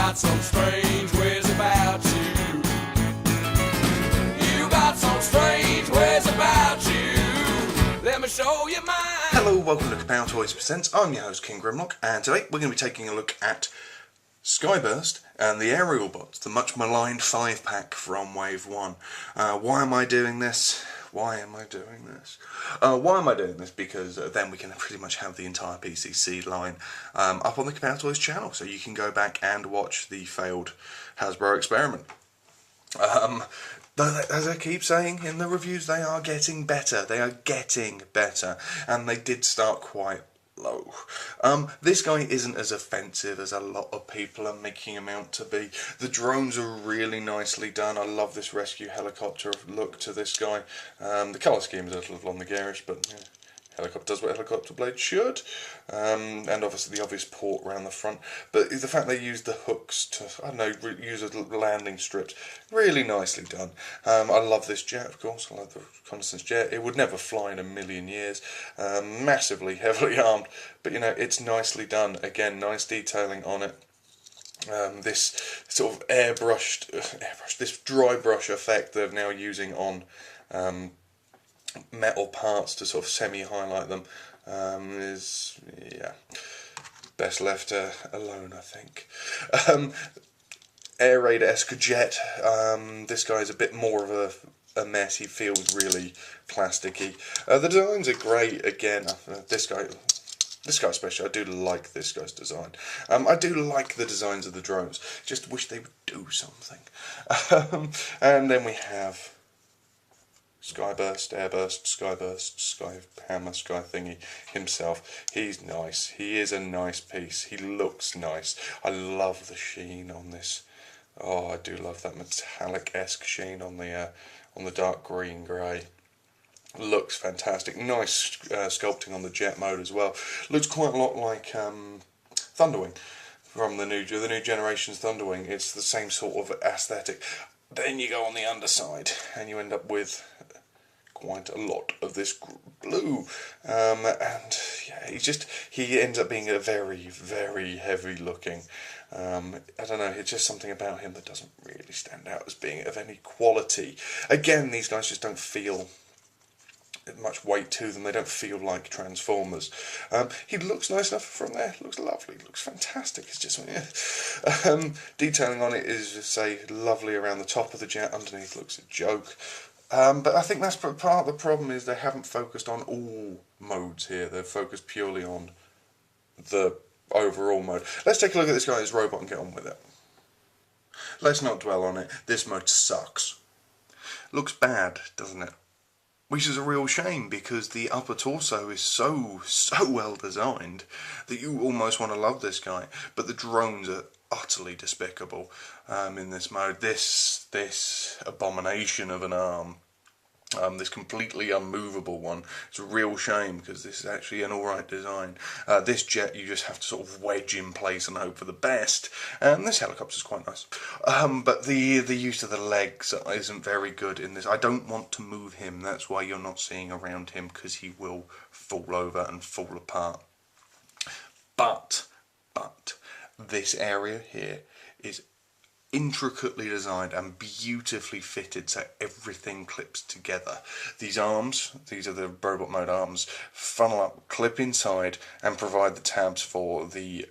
got some strange ways about you. You got some strange ways about you. Let me show you mine. Hello, welcome to Kapow Toys Presents. I'm your host King Grimlock, and today we're going to be taking a look at Skyburst and the Aerialbots, the much maligned 5-pack from Wave 1. Why am I doing this? Why am I doing this? Because then we can pretty much have the entire PCC line up on the Kapow Toys channel, so you can go back and watch the failed Hasbro experiment. As I keep saying in the reviews, they are getting better. They are getting better, and they did start quite low. This guy isn't as offensive as a lot of people are making him out to be. The drones are really nicely done. I love this rescue helicopter look to this guy. The colour scheme is a little on the garish, but yeah, helicopter does what helicopter blade should. And obviously the obvious port around the front. But the fact they used the hooks to, I don't know, use as landing strips, really nicely done. I love this jet, of course. I love the reconnaissance jet. It would never fly in a million years. Massively heavily armed, but you know, it's nicely done. Again, nice detailing on it. This sort of airbrushed, this dry brush effect they're now using on metal parts to sort of semi-highlight them is, yeah, best left alone, I think. Air Raid-esque jet. This guy is a bit more of a mess. He feels really plasticky. The designs are great. Again, this guy especially, I do like this guy's design. I do like the designs of the drones. Just wish they would do something. And then we have Skyburst, Airburst, Skyburst, Skyhammer, Sky Thingy himself. He's nice. He is a nice piece. He looks nice. I love the sheen on this. Oh, I do love that metallic-esque sheen on the dark green grey. Looks fantastic. Nice sculpting on the jet mode as well. Looks quite a lot like Thunderwing from the new generation's Thunderwing. It's the same sort of aesthetic. Then you go on the underside and you end up with quite a lot of this blue, and yeah, he ends up being a very, very heavy looking. I don't know, it's just something about him that doesn't really stand out as being of any quality. Again, these guys just don't feel much weight to them. They don't feel like Transformers. He looks nice enough from there. Looks lovely. Looks fantastic. It's just, yeah. Detailing on it is, say, lovely around the top of the jet. Underneath looks a joke. But I think that's part of the problem, is they haven't focused on all modes here. They've focused purely on the overall mode. Let's take a look at this guy's robot and get on with it. Let's not dwell on it. This mode sucks. Looks bad, doesn't it? Which is a real shame, because the upper torso is so well designed that you almost want to love this guy. But the drones are utterly despicable in this mode. This abomination of an arm, this completely unmovable one, it's a real shame, because this is actually an alright design. This jet you just have to sort of wedge in place and hope for the best. This helicopter's quite nice. But the use of the legs isn't very good in this. I don't want to move him, that's why you're not seeing around him, because he will fall over and fall apart. But this area here is intricately designed and beautifully fitted so everything clips together. These arms, these are the robot mode arms, funnel up, clip inside, and provide the tabs for the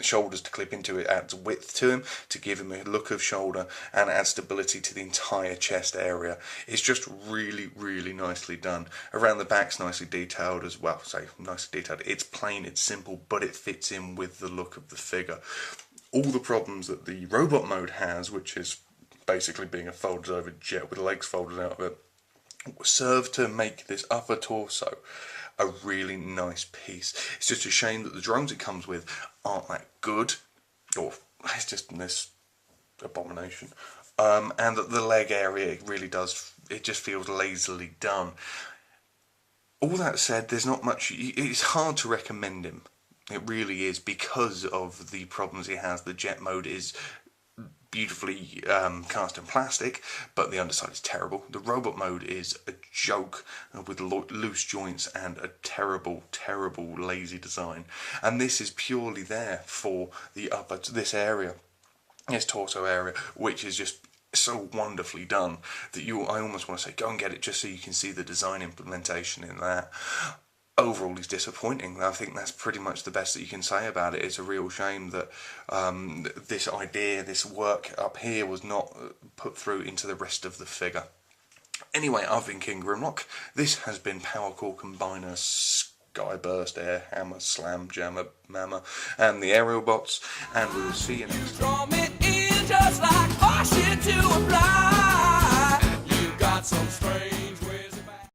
shoulders to clip into. It adds width to him to give him a look of shoulder and adds stability to the entire chest area. It's just really, really nicely done. Around the back's nicely detailed as well. So nicely detailed. It's plain, it's simple, but it fits in with the look of the figure. All the problems that the robot mode has, which is basically being a folded over jet with legs folded out of it, serve to make this upper torso a really nice piece. It's just a shame that the drones it comes with aren't that good, or it's just this abomination, and that the leg area really does, it just feels lazily done. All that said, there's not much, it's hard to recommend him. It really is, because of the problems he has. The jet mode is beautifully cast in plastic, but the underside is terrible. The robot mode is a joke with loose joints and a terrible, terrible lazy design. And this is purely there for the upper, this area. his torso area, which is just so wonderfully done that I almost want to say go and get it just so you can see the design implementation in that. Overall, he's disappointing. I think that's pretty much the best that you can say about it. It's a real shame that this idea, this work up here was not put through into the rest of the figure. Anyway, I've been King Grimlock. This has been Powercore Combiner Skyburst, Air Hammer, Slam, Jammer, Mammer, and the Aerialbots, and we will see you next time. Draw me in just like caution to apply. You got some strange